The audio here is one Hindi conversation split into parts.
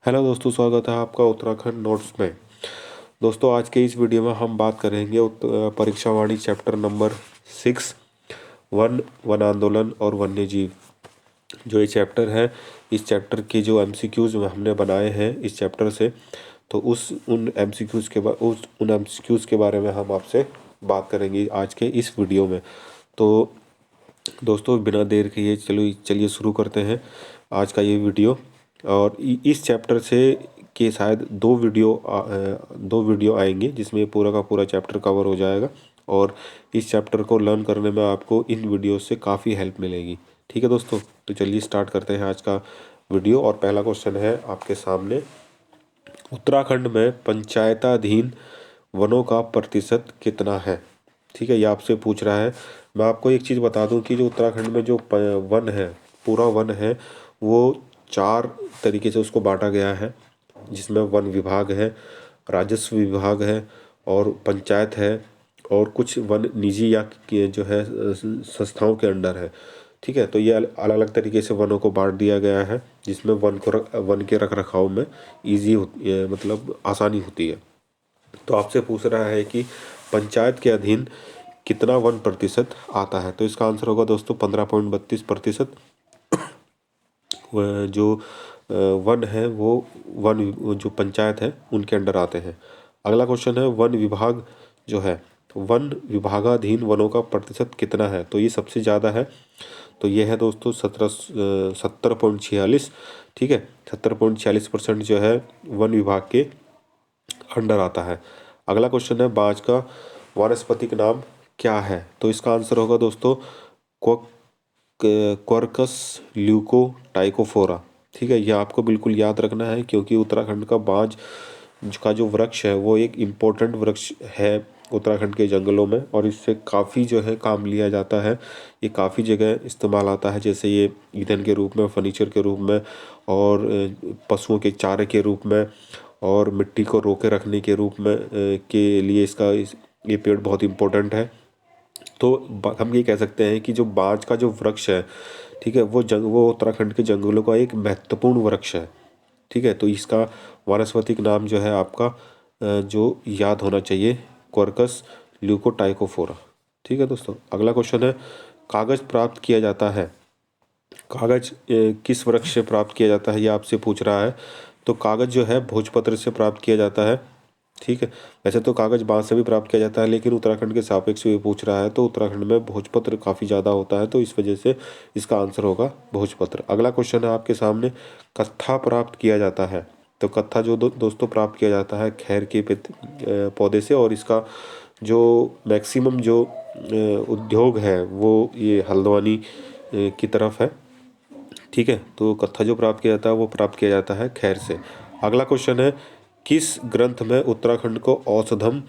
हेलो दोस्तों, स्वागत है आपका उत्तराखंड नोट्स में। दोस्तों, आज के इस वीडियो में हम बात करेंगे परीक्षावाणी चैप्टर नंबर 6 वन आंदोलन और वन्य जीव। जो ये चैप्टर है, इस चैप्टर की जो एमसीक्यूज हमने बनाए हैं इस चैप्टर से, तो उन एमसीक्यूज के बारे में हम आपसे बात करेंगे आज के इस वीडियो में। तो दोस्तों, बिना देर किए चलिए शुरू करते हैं आज का ये वीडियो। और इस चैप्टर से के शायद दो वीडियो आएंगे जिसमें पूरा का पूरा चैप्टर कवर हो जाएगा। और इस चैप्टर को लर्न करने में आपको इन वीडियो से काफ़ी हेल्प मिलेगी। ठीक है दोस्तों, तो चलिए स्टार्ट करते हैं आज का वीडियो। और पहला क्वेश्चन है आपके सामने, उत्तराखंड में पंचायताधीन वनों का प्रतिशत कितना है। ठीक है, ये आपसे पूछ रहा है। मैं आपको एक चीज़ बता दूं कि जो उत्तराखंड में जो वन है, पूरा वन है, वो 4 तरीके से उसको बांटा गया है, जिसमें वन विभाग है, राजस्व विभाग है, और पंचायत है, और कुछ वन निजी या जो है संस्थाओं के अंडर है। ठीक है, तो ये अलग अलग तरीके से वनों को बांट दिया गया है, जिसमें वन के रख रखाव में मतलब आसानी होती है। तो आपसे पूछ रहा है कि पंचायत के अधीन कितना वन प्रतिशत आता है। तो इसका आंसर होगा दोस्तों 15.32%। जो वन है वो जो पंचायत है उनके अंडर आते हैं। अगला क्वेश्चन है, वन विभाग जो है, वन विभागाधीन वनों का प्रतिशत कितना है। तो ये सबसे ज़्यादा है, तो ये है दोस्तों 70.46। ठीक है, 70.46% जो है वन विभाग के अंडर आता है। अगला क्वेश्चन है, बाज का वानस्पतिक नाम क्या है। तो इसका आंसर होगा दोस्तों क्वर्कस ल्यूकोटाइकोफोरा। ठीक है, ये आपको बिल्कुल याद रखना है, क्योंकि उत्तराखंड का बाज का जो वृक्ष है वो एक इम्पोर्टेंट वृक्ष है उत्तराखंड के जंगलों में, और इससे काफ़ी जो है काम लिया जाता है। ये काफ़ी जगह इस्तेमाल आता है, जैसे ये ईंधन के रूप में, फर्नीचर के रूप में, और पशुओं के चारे के रूप में, और मिट्टी को रोके रखने के रूप में के लिए ये पेड़ बहुत इम्पोर्टेंट है। तो हम ये कह सकते हैं कि जो बांज का जो वृक्ष है, ठीक है, वो उत्तराखंड के जंगलों का एक महत्वपूर्ण वृक्ष है। ठीक है, तो इसका वानस्पतिक नाम जो है आपका जो याद होना चाहिए, क्वर्कस ल्यूकोटाइकोफोरा। ठीक है दोस्तों, अगला क्वेश्चन है, कागज प्राप्त किया जाता है, कागज किस वृक्ष से प्राप्त किया जाता है, ये आपसे पूछ रहा है। तो कागज जो है भोजपत्र से प्राप्त किया जाता है। ठीक है, वैसे तो कागज बांस से भी प्राप्त किया जाता है, लेकिन उत्तराखंड के सापेक्ष ये पूछ रहा है, तो उत्तराखंड में भोजपत्र काफ़ी ज़्यादा होता है, तो इस वजह से इसका आंसर होगा भोजपत्र। अगला क्वेश्चन है आपके सामने, कत्था प्राप्त किया जाता है। तो कत्था जो दोस्तों प्राप्त किया जाता है खैर के पौधे से, और इसका जो मैक्सिमम जो उद्योग है वो ये हल्द्वानी की तरफ है। ठीक है, तो कत्था जो प्राप्त किया जाता है वो प्राप्त किया जाता है खैर से। अगला क्वेश्चन है, किस ग्रंथ में उत्तराखंड को औषधम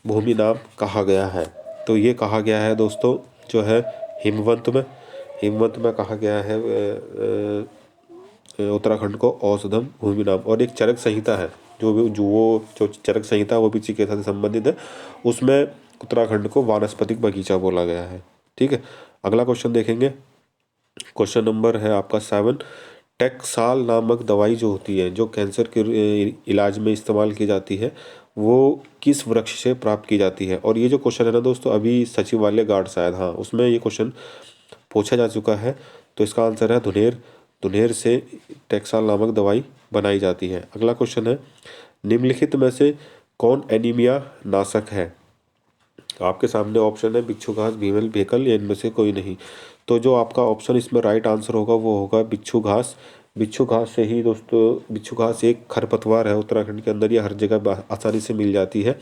भूमि नाम कहा गया है। तो ये कहा गया है दोस्तों जो है हिमवंत में कहा गया है उत्तराखंड को औषधम भूमि नाम। और एक चरक संहिता है, जो चरक संहिता है वो भी चिकित्सा से संबंधित है, उसमें उत्तराखंड को वानस्पतिक बगीचा बोला गया है। ठीक है, अगला क्वेश्चन देखेंगे। क्वेश्चन नंबर है आपका 7, टेक्साल नामक दवाई जो होती है, जो कैंसर के इलाज में इस्तेमाल की जाती है, वो किस वृक्ष से प्राप्त की जाती है। और ये जो क्वेश्चन है ना दोस्तों, अभी सचिवालय गार्ड शायद, हाँ, उसमें ये क्वेश्चन पूछा जा चुका है। तो इसका आंसर है धुनेर। धुनेर से टेक्साल नामक दवाई बनाई जाती है। अगला क्वेश्चन है, निम्नलिखित में से कौन एनीमिया नाशक है। आपके सामने ऑप्शन है बिच्छू घास, भीमल, भेकल, या इनमें से कोई नहीं। तो जो आपका ऑप्शन इसमें राइट आंसर होगा वो होगा बिच्छू घास। बिच्छू घास से ही दोस्तों, बिच्छू घास एक खरपतवार है उत्तराखंड के अंदर, ये हर जगह आसानी से मिल जाती है।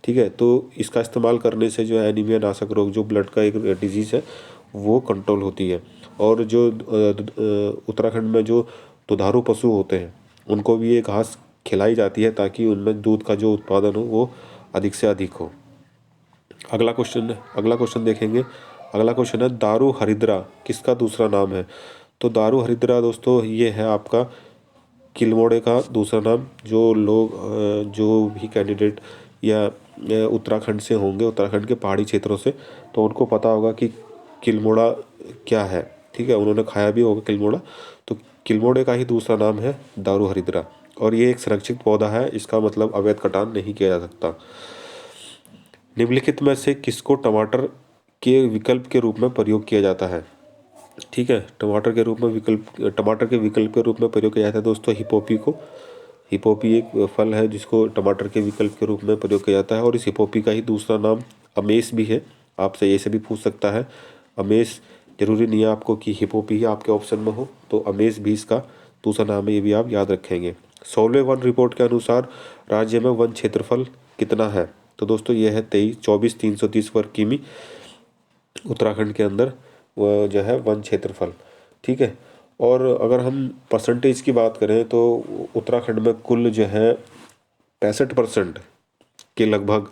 ठीक है, तो इसका इस्तेमाल करने से जो है एनीमिया नाशक रोग, जो ब्लड का एक डिजीज़ है, वो कंट्रोल होती है। और जो उत्तराखंड में जो दुधारू पशु होते हैं उनको भी ये घास खिलाई जाती है, ताकि उनमें दूध का जो उत्पादन हो वो अधिक से अधिक हो। अगला क्वेश्चन देखेंगे। अगला क्वेश्चन है, दारू हरिद्रा किसका दूसरा नाम है। तो दारू हरिद्रा दोस्तों ये है आपका किल्मोड़े का दूसरा नाम। जो भी कैंडिडेट या उत्तराखंड से होंगे, उत्तराखंड के पहाड़ी क्षेत्रों से, तो उनको पता होगा कि किल्मोड़ा क्या है। ठीक है, उन्होंने खाया भी होगा किल्मोड़ा। तो किल्मोड़े का ही दूसरा नाम है दारू हरिद्रा। और ये एक संरक्षित पौधा है, इसका मतलब अवैध कटान नहीं किया जा सकता। निम्नलिखित में से किसको टमाटर के विकल्प के रूप में प्रयोग किया जाता है? ठीक है, टमाटर के विकल्प के रूप में प्रयोग किया जाता है दोस्तों हिपोपी को। हिपोपी एक फल है जिसको टमाटर के विकल्प के रूप में प्रयोग किया जाता है, और इस हिपोपी का ही दूसरा नाम अमेस भी है। आपसे ऐसे भी पूछ सकता है अमेस, जरूरी नहीं है आपको कि हिपोपी ही आपके ऑप्शन में हो, तो अमेस भी इसका दूसरा नाम है, ये भी आप याद रखेंगे। 16वें वन रिपोर्ट के अनुसार राज्य में वन क्षेत्रफल कितना है? तो दोस्तों ये है 24,330 वर्ग किमी उत्तराखंड के अंदर वो जो है वन क्षेत्रफल। ठीक है, और अगर हम परसेंटेज की बात करें तो उत्तराखंड में कुल जो है 65% के लगभग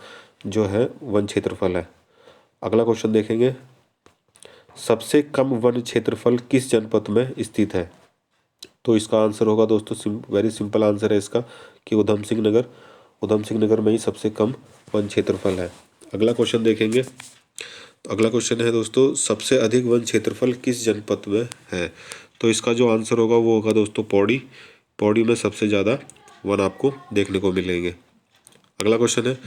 जो है वन क्षेत्रफल है। अगला क्वेश्चन देखेंगे, सबसे कम वन क्षेत्रफल किस जनपद में स्थित है? तो इसका आंसर होगा दोस्तों वेरी सिंपल आंसर है इसका कि उधम सिंह नगर में ही सबसे कम वन क्षेत्रफल है। अगला क्वेश्चन देखेंगे, तो अगला क्वेश्चन है दोस्तों, सबसे अधिक वन क्षेत्रफल किस जनपद में है? तो इसका जो आंसर होगा वो होगा दोस्तों पौड़ी में सबसे ज़्यादा वन आपको देखने को मिलेंगे। अगला क्वेश्चन है,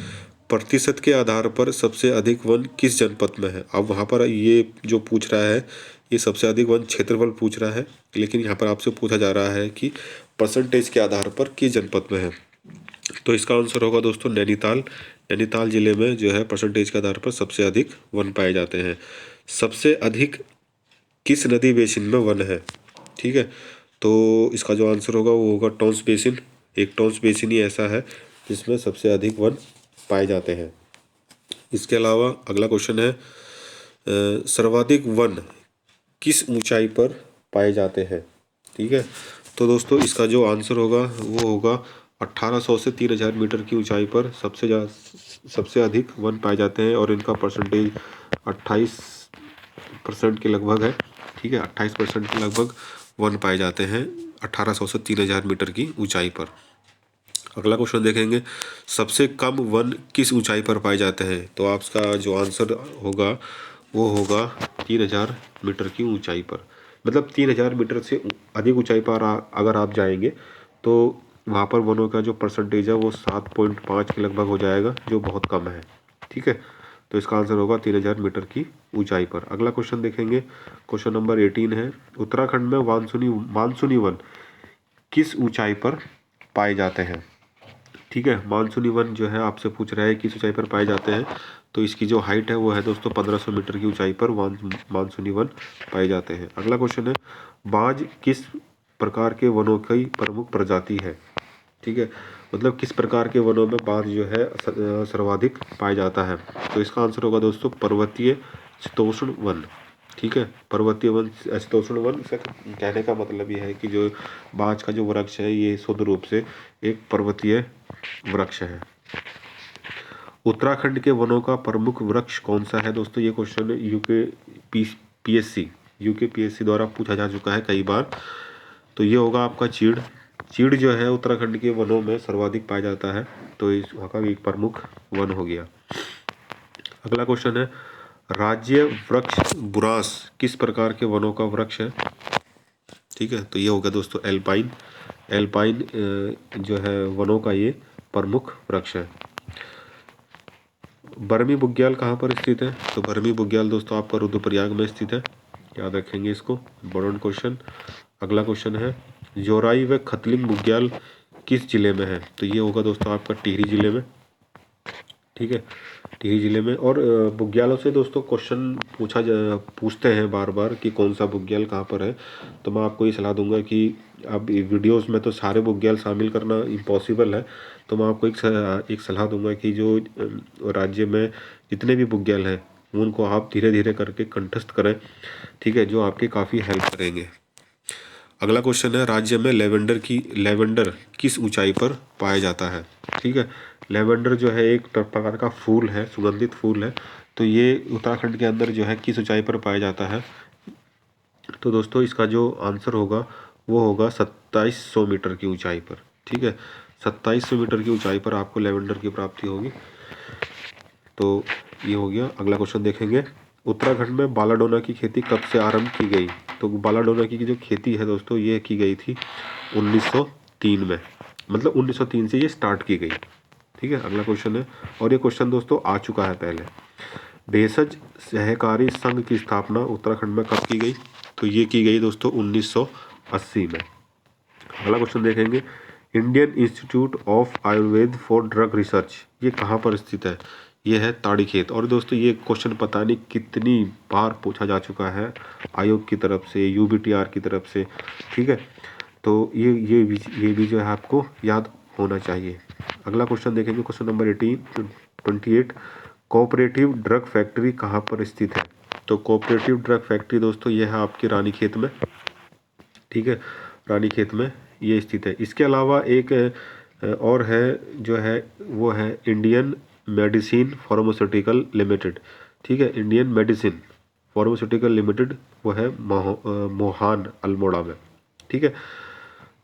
प्रतिशत के आधार पर सबसे अधिक वन किस जनपद में है? अब वहाँ पर ये जो पूछ रहा है ये सबसे अधिक वन क्षेत्रफल पूछ रहा है, लेकिन यहाँ पर आपसे पूछा जा रहा है कि परसेंटेज के आधार पर किस जनपद में है। तो इसका आंसर होगा दोस्तों नैनीताल जिले में जो है परसेंटेज के आधार पर सबसे अधिक वन पाए जाते हैं। सबसे अधिक किस नदी बेसिन में वन है? ठीक है, तो इसका जो आंसर होगा वो होगा टॉन्स बेसिन। एक टॉन्स बेसिन ही ऐसा है जिसमें सबसे अधिक वन पाए जाते हैं। इसके अलावा अगला क्वेश्चन है, सर्वाधिक वन किस ऊंचाई पर पाए जाते हैं? ठीक है, तो दोस्तों इसका जो आंसर होगा वो होगा 1800 से 3000 मीटर की ऊंचाई पर सबसे अधिक वन पाए जाते हैं, और इनका परसेंटेज 28% के लगभग है। ठीक है, 28% के लगभग वन पाए जाते हैं 1800 से 3000 मीटर की ऊंचाई पर। अगला क्वेश्चन देखेंगे, सबसे कम वन किस ऊंचाई पर पाए जाते हैं? तो आपका जो आंसर होगा वो होगा 3000 मीटर की ऊंचाई पर। मतलब 3000 मीटर से अधिक ऊंचाई पर अगर आप जाएंगे तो वहाँ पर वनों का जो परसेंटेज है वो 7.5 के लगभग हो जाएगा, जो बहुत कम है। ठीक है, तो इसका आंसर होगा 3000 मीटर की ऊंचाई पर। अगला क्वेश्चन देखेंगे, क्वेश्चन नंबर 18 है, उत्तराखंड में मानसूनी वन किस ऊंचाई पर पाए जाते हैं? ठीक है, मानसूनी वन जो है आपसे पूछ रहा है किस ऊंचाई पर पाए जाते हैं, तो इसकी जो हाइट है वो है दोस्तों 1500 मीटर की ऊंचाई पर मानसूनी वन पाए जाते हैं। अगला क्वेश्चन है, बाज किस प्रकार के वनों की प्रमुख प्रजाति है? ठीक है, मतलब किस प्रकार के वनों में बाज जो है सर्वाधिक पाया जाता है? तो इसका आंसर होगा दोस्तों पर्वतीय शीतोष्ण वन। ठीक है, पर्वतीय वन शीतोष्ण वन से कहने का मतलब ये है कि जो बाज का जो वृक्ष है ये शुद्ध रूप से एक पर्वतीय वृक्ष है। उत्तराखंड के वनों का प्रमुख वृक्ष कौन सा है? दोस्तों ये क्वेश्चन यूके पीएससी द्वारा पूछा जा चुका है कई बार। तो ये होगा आपका चीड़ जो है उत्तराखंड के वनों में सर्वाधिक पाया जाता है, तो इस वहाँ का एक प्रमुख वन हो गया। अगला क्वेश्चन है, राज्य वृक्ष बुरांस किस प्रकार के वनों का वृक्ष है? ठीक है, तो ये होगा दोस्तों एल्पाइन जो है वनों का ये प्रमुख वृक्ष है। बरमी बुग्याल कहाँ पर स्थित है? तो बरमी बुग्याल दोस्तों आपका रुद्रप्रयाग में स्थित है, याद रखेंगे इसको, इम्पोर्टेंट क्वेश्चन। अगला क्वेश्चन है, जोराई व खतलिंग बुग्याल किस जिले में है? तो ये होगा दोस्तों आपका टिहरी जिले में। ठीक है, टिहरी जिले में। और बुग्यालों से दोस्तों क्वेश्चन पूछते हैं बार बार कि कौन सा बुग्याल कहाँ पर है, तो मैं आपको ये सलाह दूंगा कि अब वीडियोस में तो सारे बुग्याल शामिल करना इम्पॉसिबल है, तो मैं आपको एक सलाह दूंगा कि जो राज्य में जितने भी बुग्याल हैं उनको आप धीरे धीरे करके कंठस्थ करें। ठीक है, जो आपकी काफ़ी हेल्प करेंगे। अगला क्वेश्चन है, राज्य में लेवेंडर किस ऊंचाई पर पाया जाता है? ठीक है, लेवेंडर जो है एक प्रकार का फूल है, सुगंधित फूल है, तो ये उत्तराखंड के अंदर जो है किस ऊंचाई पर पाया जाता है? तो दोस्तों इसका जो आंसर होगा वो होगा 2700 मीटर की ऊंचाई पर। ठीक है, 2700 मीटर की ऊंचाई पर आपको लेवेंडर की प्राप्ति होगी। तो ये हो गया। अगला क्वेश्चन देखेंगे, उत्तराखंड में बालाडोना की खेती कब से आरंभ की गई? तो बालाडोना की जो खेती है दोस्तों ये की गई थी 1903 में। मतलब 1903 से ये स्टार्ट की गई। ठीक है, अगला क्वेश्चन है, और ये क्वेश्चन दोस्तों आ चुका है पहले। भेषज सहकारी संघ की स्थापना उत्तराखंड में कब की गई? तो ये की गई दोस्तों 1980 में। अगला क्वेश्चन देखेंगे, Indian institute of Ayurveda for drug research ये कहाँ पर स्थित है? ये है ताड़ीखेत। और दोस्तों ये क्वेश्चन पता नहीं कितनी बार पूछा जा चुका है आयोग की तरफ से, यूबीटीआर की तरफ से। ठीक है, तो ये भी जो है आपको याद होना चाहिए। अगला क्वेश्चन देखेंगे, question number 28, cooperative drug factory कहाँ पर स्थित है? तो कोऑपरेटिव ड्रग फैक्ट्री दोस्तों ये है आपकी रानीखेत में। ठीक है, रानीखेत में ये स्थित है। इसके अलावा एक और है जो है वो है इंडियन मेडिसिन फार्मास्यूटिकल लिमिटेड। ठीक है, इंडियन मेडिसिन फार्मास्यूटिकल लिमिटेड वो है मोहान अल्मोड़ा में। ठीक है,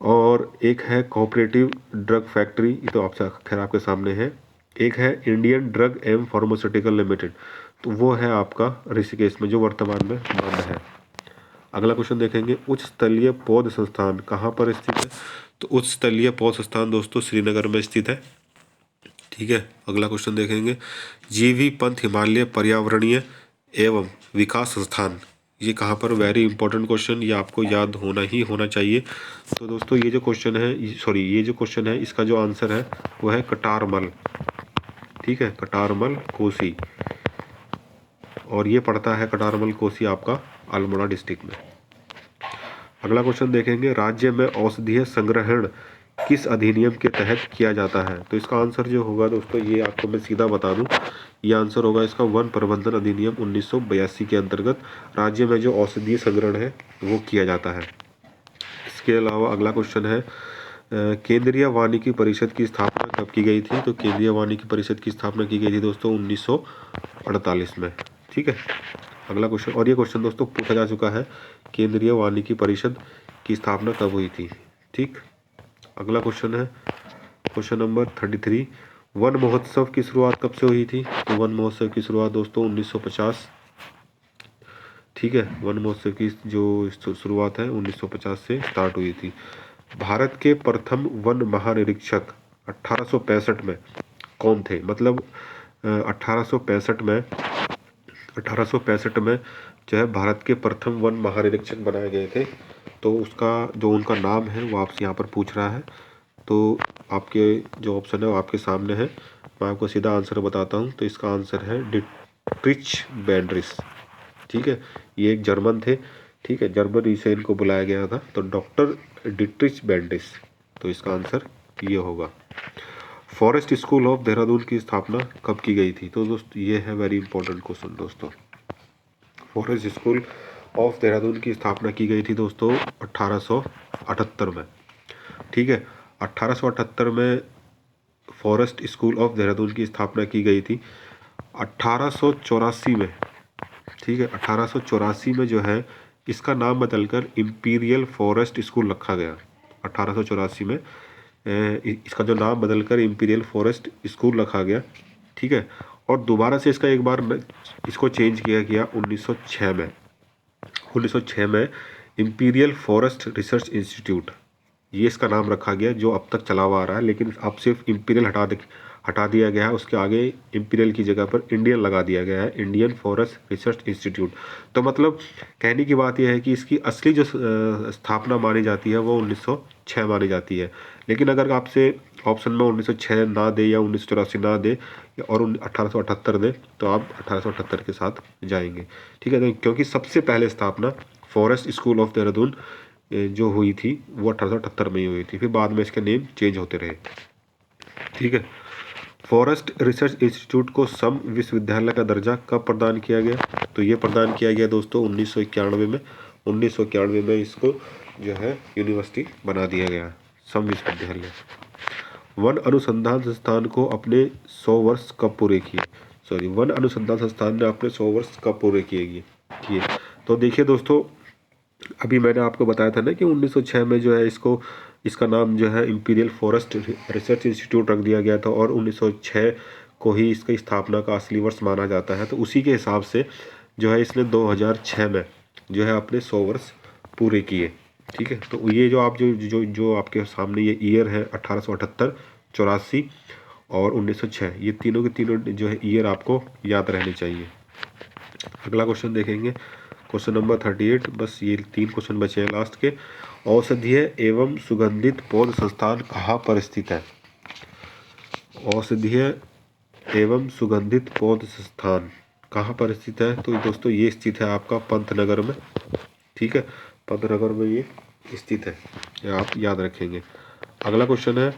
और एक है कोऑपरेटिव ड्रग फैक्ट्री, ये तो आपसे खैर आपके सामने है। एक है इंडियन ड्रग एम फार्मास्यूटिकल लिमिटेड, तो वो है आपका ऋषिकेश में, जो वर्तमान में बंद है। अगला क्वेश्चन देखेंगे, उच्च स्तरीय पौध संस्थान कहाँ पर स्थित है? तो उच्च स्तरीय पौध संस्थान दोस्तों श्रीनगर में स्थित है। ठीक है, अगला क्वेश्चन देखेंगे, जीवी पंत हिमालय पर्यावरणीय एवं विकास संस्थान ये कहाँ पर? वेरी इंपॉर्टेंट क्वेश्चन, ये आपको याद होना ही होना चाहिए। तो दोस्तों ये जो क्वेश्चन है, ये जो क्वेश्चन है इसका जो आंसर है वो है कटारमल। ठीक है, कटारमल कोसी, और ये पड़ता है कटारमल कोसी आपका अल्मोड़ा डिस्ट्रिक्ट में। अगला क्वेश्चन देखेंगे, राज्य में औषधीय संग्रहण किस अधिनियम के तहत किया जाता है? तो इसका आंसर जो होगा दोस्तों, ये आपको मैं सीधा बता दूं, ये आंसर होगा इसका वन प्रबंधन अधिनियम 1982 के अंतर्गत राज्य में जो औषधीय संग्रहण है वो किया जाता है। इसके अलावा अगला क्वेश्चन है, केंद्रीय वानिकी परिषद की स्थापना कब की गई थी? तो केंद्रीय वानिकी परिषद की स्थापना की गई थी दोस्तों 1948 में। ठीक है, अगला क्वेश्चन, और ये क्वेश्चन दोस्तों पूछा जा चुका है, केंद्रीय वानिकी परिषद की स्थापना कब हुई थी? ठीक, अगला क्वेश्चन है क्वेश्चन नंबर 33, वन महोत्सव की शुरुआत कब से हुई थी? तो वन महोत्सव की शुरुआत दोस्तों 1950। ठीक है, वन महोत्सव की जो शुरुआत है 1950 से स्टार्ट हुई थी। भारत के प्रथम वन महानिरीक्षक 1865 में कौन थे? मतलब 1865 में जो है भारत के प्रथम वन महानिरीक्षक बनाए गए थे। तो उसका जो उनका नाम है वो आपसे यहाँ पर पूछ रहा है। तो आपके जो ऑप्शन है वो आपके सामने है, मैं आपको सीधा आंसर बताता हूँ। तो इसका आंसर है डिट्रिच बैंड्रिस। ठीक है, ये एक जर्मन थे। ठीक है, जर्मनी से इनको बुलाया गया था, तो डॉक्टर डिट्रिच बैंड्रिस। तो इसका आंसर ये होगा। फॉरेस्ट स्कूल ऑफ देहरादून की स्थापना कब की गई थी? तो दोस्तों ये है वेरी इंपॉर्टेंट क्वेश्चन दोस्तों। फॉरेस्ट स्कूल ऑफ देहरादून की स्थापना की गई थी दोस्तों 1878 में। ठीक है, 1878 में फॉरेस्ट स्कूल ऑफ देहरादून की स्थापना की गई थी। 1884 में, ठीक है, 1884 में जो है इसका नाम बदलकर इम्पीरियल फॉरेस्ट स्कूल रखा गया। 1884 में इसका जो नाम बदलकर इम्पीरियल फॉरेस्ट स्कूल रखा गया। ठीक है, और दोबारा से इसका एक बार इसको चेंज किया गया 1906 में। 1906 में इम्पीरियल फॉरेस्ट रिसर्च इंस्टीट्यूट ये इसका नाम रखा गया, जो अब तक चला हुआ आ रहा है। लेकिन अब सिर्फ इम्पीरियल हटा दिया गया है, उसके आगे इम्पीरियल की जगह पर इंडियन लगा दिया गया है, इंडियन फॉरेस्ट रिसर्च इंस्टीट्यूट। तो मतलब कहने की बात यह है कि इसकी असली जो स्थापना मानी जाती है वो 1906 मानी जाती है। लेकिन अगर आपसे ऑप्शन में 1906 ना दे या 1984 ना दे और 1878 दे, तो आप 1878 के साथ जाएंगे। ठीक है, तो क्योंकि सबसे पहले स्थापना फॉरेस्ट स्कूल ऑफ देहरादून जो हुई थी वो 1878 में ही हुई थी, फिर बाद में इसके नेम चेंज होते रहे। ठीक है, फॉरेस्ट रिसर्च इंस्टीट्यूट को सम विश्वविद्यालय का दर्जा कब प्रदान किया गया? तो ये प्रदान किया गया दोस्तों 1991 में। 1991 में इसको जो है यूनिवर्सिटी बना दिया गया, सम विश्वविद्यालय। वन अनुसंधान संस्थान को अपने 100 वर्ष कब पूरे किए? वन अनुसंधान संस्थान ने अपने 100 वर्ष कब पूरे किए? तो देखिए दोस्तों, अभी मैंने आपको बताया था ना कि 1906 में जो है इसका नाम जो है इम्पीरियल फॉरेस्ट रिसर्च इंस्टीट्यूट रख दिया गया था, और 1906 को ही इसकी स्थापना का असली वर्ष माना जाता है। तो उसी के हिसाब से जो है इसने 2006 में जो है अपने 100 वर्ष पूरे किए। ठीक है। तो ये जो आप जो आपके सामने ये ईयर है 1878, 84 और 1906, ये तीनों के तीनों जो है ईयर आपको याद रहने चाहिए। अगला क्वेश्चन देखेंगे, क्वेश्चन नंबर 38। बस ये 3 क्वेश्चन बचे हैं लास्ट के। औषधीय एवं सुगंधित पौध संस्थान कहाँ पर स्थित है? औषधीय एवं सुगंधित पौध संस्थान कहाँ पर स्थित है? तो दोस्तों ये स्थित है आपका पंतनगर में। ठीक है, पंतनगर में ये स्थित है, ये आप याद रखेंगे। अगला क्वेश्चन है,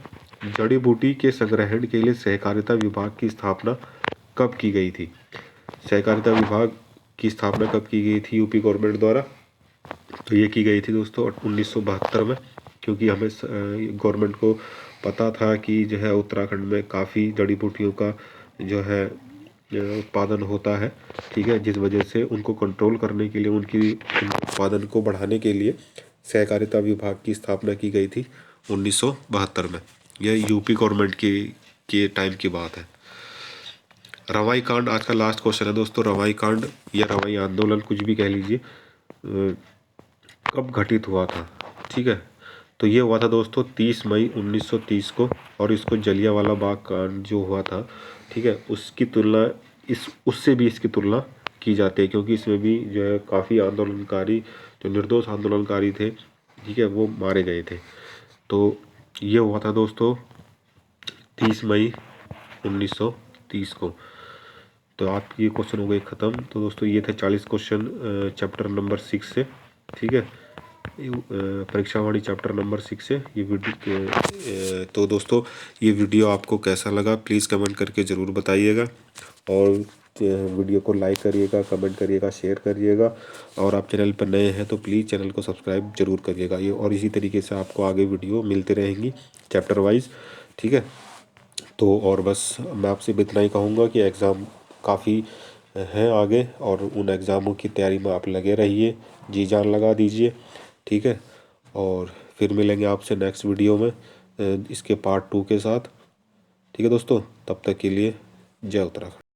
जड़ी बूटी के संग्रहण के लिए सहकारिता विभाग की स्थापना कब की गई थी? सहकारिता विभाग की स्थापना कब की गई थी यूपी गवर्नमेंट द्वारा? तो ये की गई थी दोस्तों 1972 में, क्योंकि हमें गवर्नमेंट को पता था कि जो है उत्तराखंड में काफ़ी जड़ी बूटियों का जो है उत्पादन होता है। ठीक है, जिस वजह से उनको कंट्रोल करने के लिए, उनके उत्पादन को बढ़ाने के लिए सहकारिता विभाग की स्थापना की गई थी 1972 में। यह यूपी गवर्नमेंट के टाइम की बात है। रवाई कांड आज का लास्ट क्वेश्चन है दोस्तों। रवाई कांड या रवाई आंदोलन, कुछ भी कह लीजिए, कब घटित हुआ था? ठीक है, तो ये हुआ था दोस्तों 30 मई 1930 को, और इसको जलियांवाला बाग कांड जो हुआ था, ठीक है, उसकी तुलना उससे भी इसकी तुलना की जाती है, क्योंकि इसमें भी जो है काफ़ी आंदोलनकारी, जो निर्दोष आंदोलनकारी थे, ठीक है, वो मारे गए थे। तो ये हुआ था दोस्तों 30 मई 1930 को। तो आप ये क्वेश्चन हो गए ख़त्म। तो दोस्तों ये थे 40 क्वेश्चन चैप्टर नंबर 6 से। ठीक है, परीक्षावाणी चैप्टर नंबर 6 से ये वीडियो। तो दोस्तों ये वीडियो आपको कैसा लगा प्लीज़ कमेंट करके ज़रूर बताइएगा, और वीडियो को लाइक करिएगा, कमेंट करिएगा, शेयर करिएगा, और आप चैनल पर नए हैं तो प्लीज़ चैनल को सब्सक्राइब जरूर करिएगा। ये और इसी तरीके से आपको आगे वीडियो मिलती रहेंगी चैप्टर वाइज। ठीक है, तो और बस मैं आपसे इतना ही कहूँगा कि एग्ज़ाम काफ़ी हैं आगे, और उन एग्ज़ामों की तैयारी में आप लगे रहिए, जी जान लगा दीजिए। ठीक है, और फिर मिलेंगे आपसे नेक्स्ट वीडियो में इसके पार्ट 2 के साथ। ठीक है दोस्तों, तब तक के लिए जय उत्तराखंड।